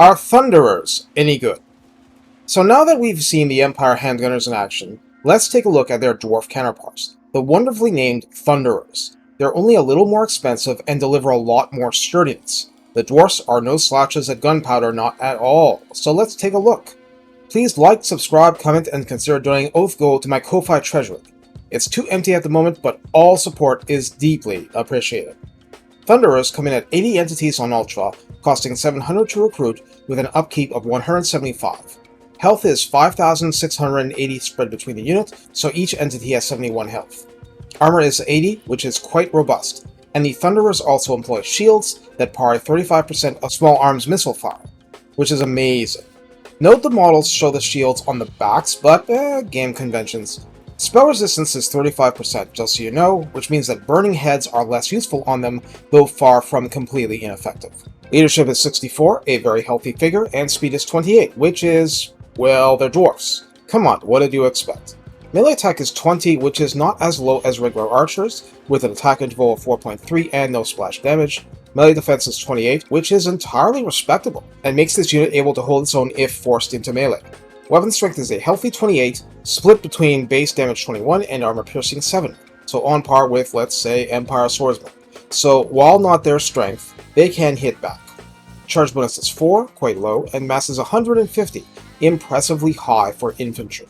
Are Thunderers any good? So now that we've seen the Empire Handgunners in action, let's take a look at their dwarf counterparts, the wonderfully named Thunderers. They're only a little more expensive and deliver a lot more sturdiness. The Dwarfs are no slouches at gunpowder, not at all, so let's take a look. Please like, subscribe, comment, and consider donating Oath Gold to my Ko-Fi treasury. It's too empty at the moment, but all support is deeply appreciated. Thunderers come in at 80 entities on Ultra, costing 700 to recruit, with an upkeep of 175. Health is 5,680 spread between the unit, so each entity has 71 health. Armor is 80, which is quite robust, and the Thunderers also employ shields that parry 35% of small arms missile fire, which is amazing. Note the models show the shields on the backs, but game conventions. Spell resistance is 35%, just so you know, which means that burning heads are less useful on them, though far from completely ineffective. Leadership is 64, a very healthy figure, and speed is 28, which is, well, they're dwarfs. Come on, what did you expect? Melee attack is 20, which is not as low as regular archers, with an attack interval of 4.3 and no splash damage. Melee defense is 28, which is entirely respectable, and makes this unit able to hold its own if forced into melee. Weapon strength is a healthy 28, split between base damage 21 and armor piercing 7, so on par with, let's say, Empire swordsmen. So while not their strength, they can hit back. Charge bonus is 4, quite low, and mass is 150, impressively high for infantry.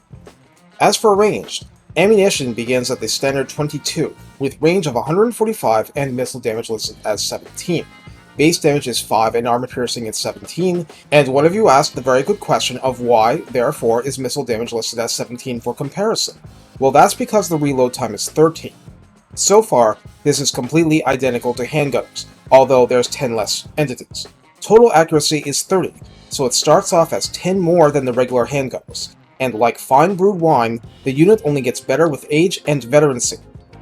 As for ranged, ammunition begins at the standard 22, with range of 145 and missile damage listed as 17. Base damage is 5 and armor piercing is 17, and one of you asked the very good question of why, therefore, is missile damage listed as 17 for comparison. Well, that's because the reload time is 13. So far, this is completely identical to handgunners, although there's 10 less entities. Total accuracy is 30, so it starts off as 10 more than the regular handgunners, and like fine brewed wine, the unit only gets better with age and veterancy.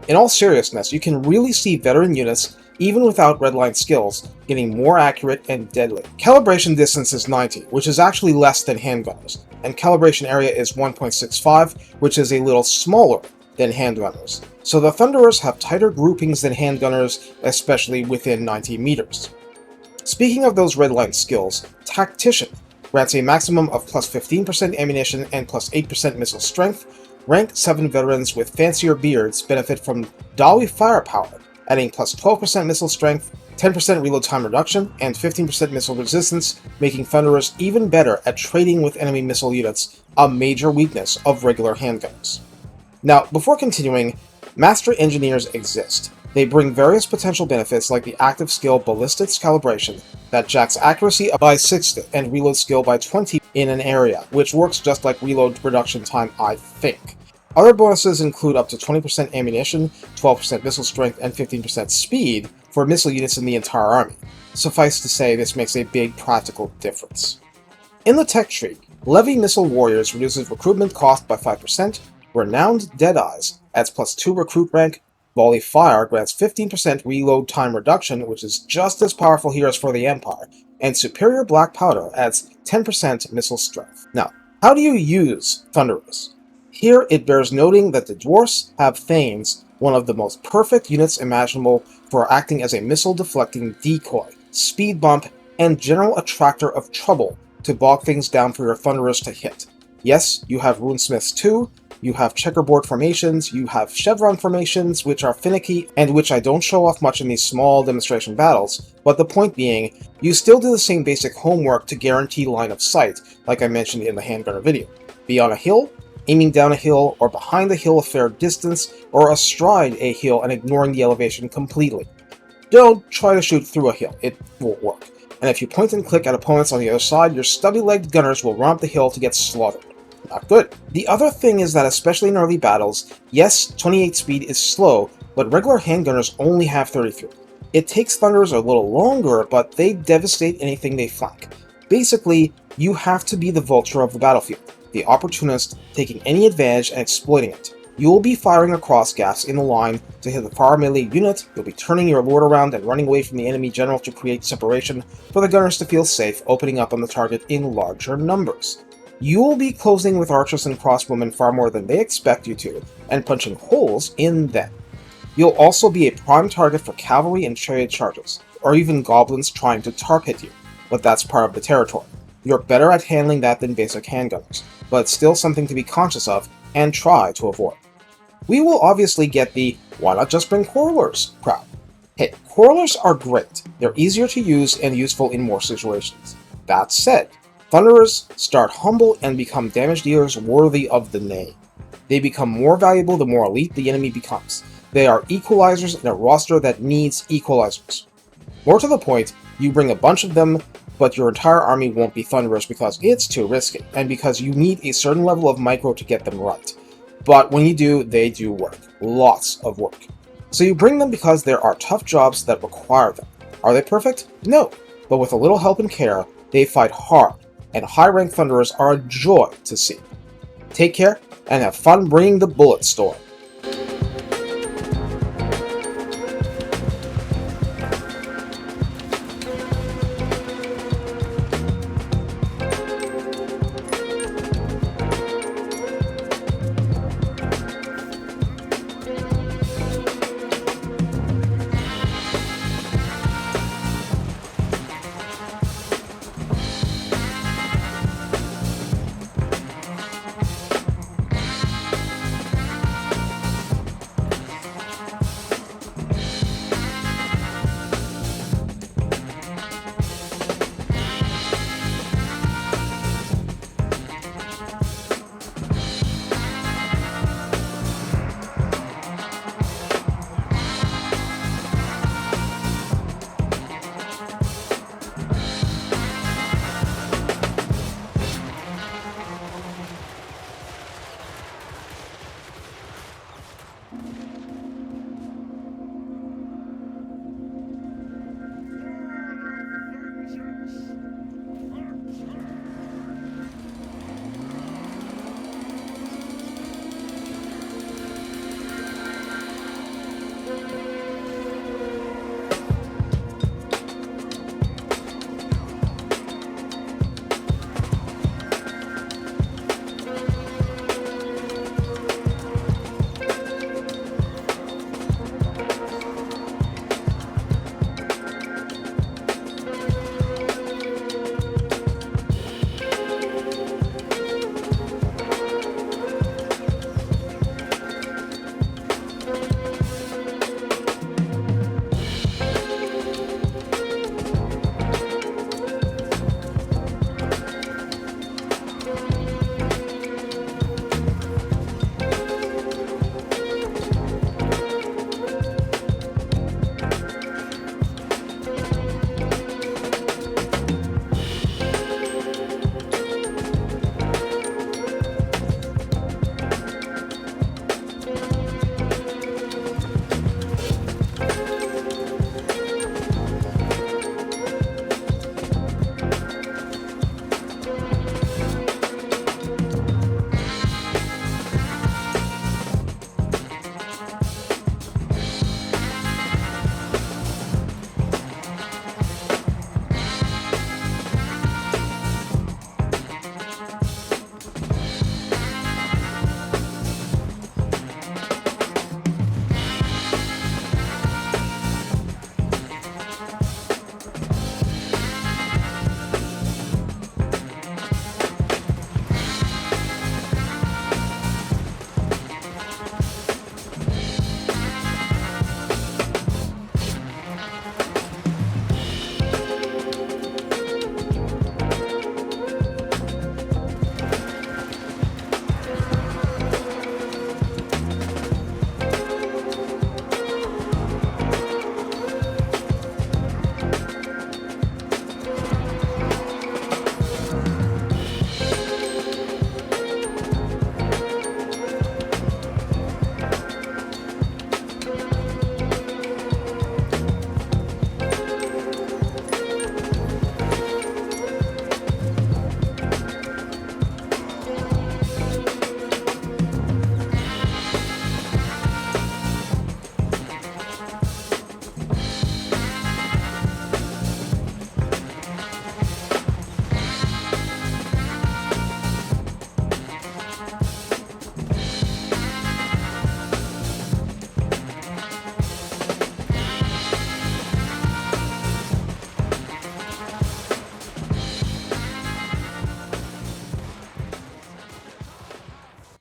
In all seriousness, you can really see veteran units, even without redline skills, getting more accurate and deadly. Calibration distance is 90, which is actually less than handgunners, and calibration area is 1.65, which is a little smaller than handgunners. So the Thunderers have tighter groupings than handgunners, especially within 90 meters. Speaking of those redline skills, Tactician grants a maximum of plus 15% ammunition and plus 8% missile strength. Rank 7 veterans with fancier beards benefit from Dolly firepower, adding plus 12% missile strength, 10% reload time reduction, and 15% missile resistance, making Thunderers even better at trading with enemy missile units, a major weakness of regular handguns. Now, before continuing, Master Engineers exist. They bring various potential benefits like the active skill Ballistics Calibration that jacks accuracy by 60 and reload skill by 20 in an area, which works just like reload reduction time, I think. Other bonuses include up to 20% ammunition, 12% missile strength, and 15% speed for missile units in the entire army. Suffice to say, this makes a big practical difference. In the tech tree, Levy Missile Warriors reduces recruitment cost by 5%, Renowned Deadeyes adds plus 2 recruit rank, Volley Fire grants 15% reload time reduction, which is just as powerful here as for the Empire, and Superior Black Powder adds 10% missile strength. Now, how do you use Thunderers? Here it bears noting that the Dwarfs have Thanes, one of the most perfect units imaginable for acting as a missile-deflecting decoy, speed bump, and general attractor of trouble to bog things down for your Thunderers to hit. Yes, you have Runesmiths too, you have checkerboard formations, you have chevron formations, which are finicky and which I don't show off much in these small demonstration battles, but the point being, you still do the same basic homework to guarantee line of sight, like I mentioned in the handgunner video. Be on a hill, aiming down a hill, or behind the hill a fair distance, or astride a hill and ignoring the elevation completely. Don't try to shoot through a hill, it won't work. And if you point and click at opponents on the other side, your stubby-legged gunners will run up the hill to get slaughtered. Not good. The other thing is that especially in early battles, yes, 28 speed is slow, but regular handgunners only have 33. It takes Thunderers a little longer, but they devastate anything they flank. Basically, you have to be the vulture of the battlefield, the opportunist taking any advantage and exploiting it. You will be firing across gaps in the line to hit the far melee unit, you'll be turning your lord around and running away from the enemy general to create separation for the gunners to feel safe, opening up on the target in larger numbers. You will be closing with archers and crossbowmen far more than they expect you to, and punching holes in them. You'll also be a prime target for cavalry and chariot charges, or even goblins trying to tarp hit you. but that's part of the territory. You're better at handling that than basic handgunners, but it's still something to be conscious of and try to avoid. We will obviously get the "why not just bring Quarrelers" crowd. Hey, Quarrelers are great. They're easier to use and useful in more situations. That said, Thunderers start humble and become damage dealers worthy of the name. They become more valuable the more elite the enemy becomes. They are equalizers in a roster that needs equalizers. More to the point, you bring a bunch of them, but your entire army won't be Thunderers because it's too risky, and because you need a certain level of micro to get them right. But when you do, they do work. Lots of work. So you bring them because there are tough jobs that require them. Are they perfect? No. But with a little help and care, they fight hard, and high-rank Thunderers are a joy to see. Take care, and have fun bringing the bullet storm.